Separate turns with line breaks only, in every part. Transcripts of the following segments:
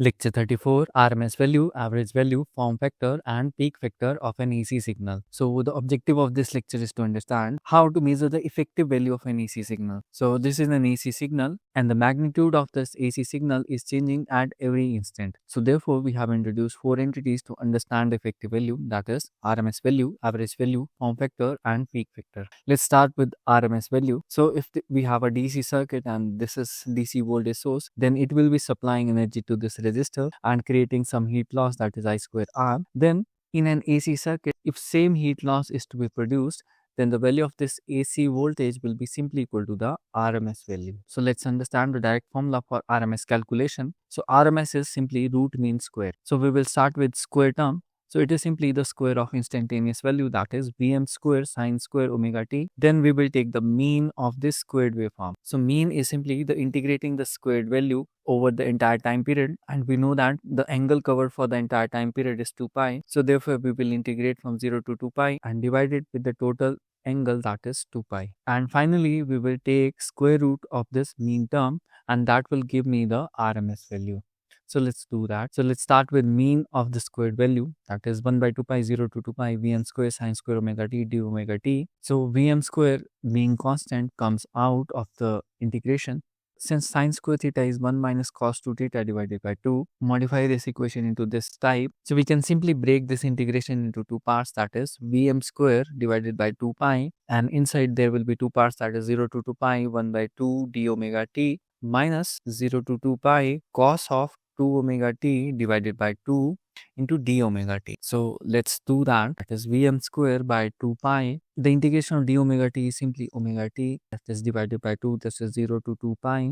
Lecture 34, RMS value, average value, form factor and peak factor of an AC signal. So the objective of this lecture is to understand how to measure the effective value of an AC signal. So this is an AC signal and the magnitude of this AC signal is changing at every instant. So therefore we have introduced 4 entities to understand the effective value, that is RMS value, average value, form factor and peak factor. Let's start with RMS value. So if we have a DC circuit and this is DC voltage source, then it will be supplying energy to this resistor and creating some heat loss, that is I square R. Then in an AC circuit, if same heat loss is to be produced, then the value of this AC voltage will be simply equal to the RMS value. So let's understand the direct formula for RMS calculation. So RMS is simply root mean square. So we will start with square term. So it is simply the square of instantaneous value, that is Vm square sine square omega t. Then we will take the mean of this squared waveform. So mean is simply the integrating the squared value over the entire time period, and we know that the angle covered for the entire time period is 2 pi. So therefore we will integrate from 0 to 2 pi and divide it with the total angle, that is 2 pi. And finally we will take square root of this mean term and that will give me the RMS value. So let's do that. So let's start with mean of the squared value, that is 1 by 2 pi 0 to 2 pi Vm square sine square omega t d omega t. So Vm square being constant comes out of the integration. Since sine square theta is 1 minus cos 2 theta divided by 2, modify this equation into this type. So we can simply break this integration into two parts, that is Vm square divided by 2 pi, and inside there will be two parts, that is 0 to 2 pi 1 by 2 d omega t minus 0 to 2 pi cos of 2 omega t divided by 2 into d omega t. So let's do that. That is Vm square by 2 pi. The integration of d omega t is simply omega t, that is divided by 2, this is 0 to 2 pi.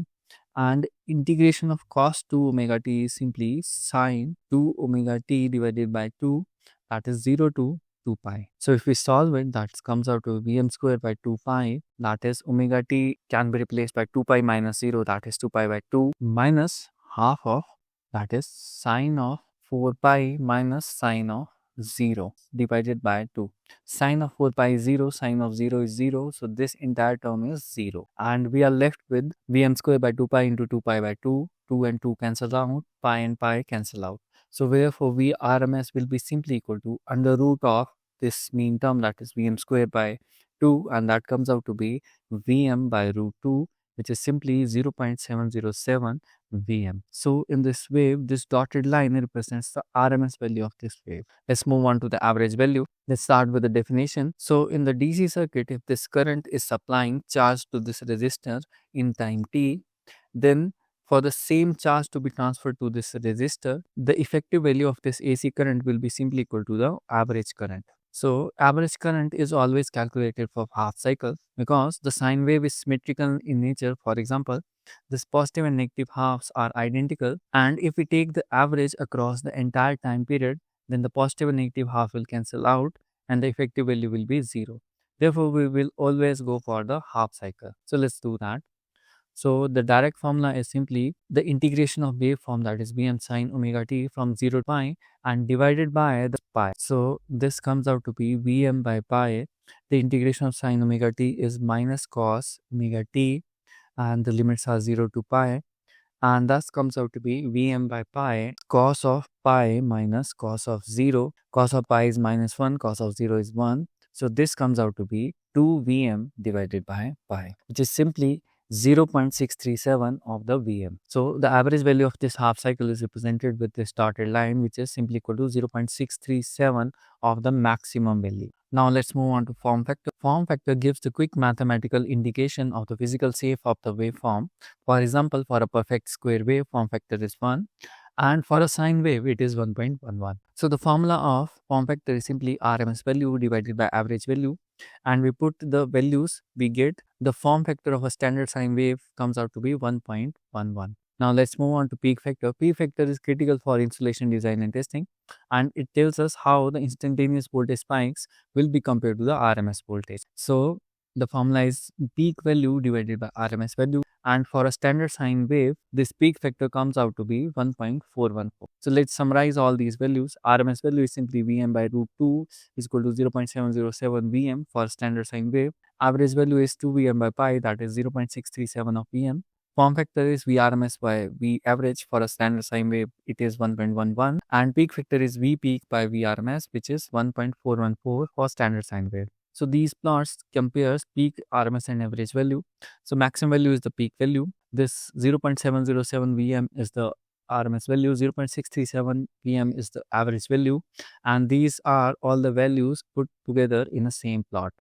And integration of cos 2 omega t is simply sine 2 omega t divided by 2, that is 0 to 2 pi. So if we solve it, that comes out to Vm square by 2 pi, that is omega t can be replaced by 2 pi minus 0, that is 2 pi by 2 minus half of, that is sine of 4 pi minus sine of 0 divided by 2. Sine of 4 pi is 0, sine of 0 is 0. So this entire term is 0. And we are left with Vm square by 2 pi into 2 pi by 2. 2 and 2 cancel out, pi and pi cancel out. So therefore VRMS will be simply equal to under root of this mean term, that is Vm square by 2, and that comes out to be Vm by root 2, which is simply 0.707 Vm. So in this wave, this dotted line represents the RMS value of this wave. Let's move on to the average value. Let's start with the definition. So in the DC circuit, if this current is supplying charge to this resistor in time t, then for the same charge to be transferred to this resistor, the effective value of this AC current will be simply equal to the average current. So average current is always calculated for half cycle because the sine wave is symmetrical in nature. For example, this positive and negative halves are identical, and if we take the average across the entire time period, then the positive and negative half will cancel out and the effective value will be 0. Therefore, we will always go for the half cycle. So let's do that. So the direct formula is simply the integration of waveform, that is Vm sine omega t from 0 to pi and divided by the pi. So this comes out to be Vm by pi. The integration of sine omega t is minus cos omega t and the limits are 0 to pi, and thus comes out to be Vm by pi cos of pi minus cos of 0. Cos of pi is minus 1, cos of 0 is 1. So this comes out to be 2 Vm divided by pi, which is simply 0.637 of the Vm. So the average value of this half cycle is represented with this dotted line, which is simply equal to 0.637 of the maximum value. Now let's move on to form factor. Form factor gives the quick mathematical indication of the physical shape of the waveform. For example, for a perfect square wave, form factor is 1. And for a sine wave, it is 1.11. So the formula of form factor is simply RMS value divided by average value. And we put the values, we get the form factor of a standard sine wave comes out to be 1.11. Now let's move on to peak factor. Peak factor is critical for insulation design and testing, and it tells us how the instantaneous voltage spikes will be compared to the RMS voltage. So the formula is peak value divided by RMS value, and for a standard sine wave, this peak factor comes out to be 1.414. So let's summarize all these values. RMS value is simply Vm by root 2 is equal to 0.707 Vm for standard sine wave. Average value is 2 Vm by pi, that is 0.637 of Vm. Form factor is VRMS by V average. For a standard sine wave, it is 1.11, and peak factor is V peak by VRMS, which is 1.414 for standard sine wave. So these plots compares peak, RMS and average value. So maximum value is the peak value. This 0.707 Vm is the RMS value, 0.637 Vm is the average value, and these are all the values put together in the same plot.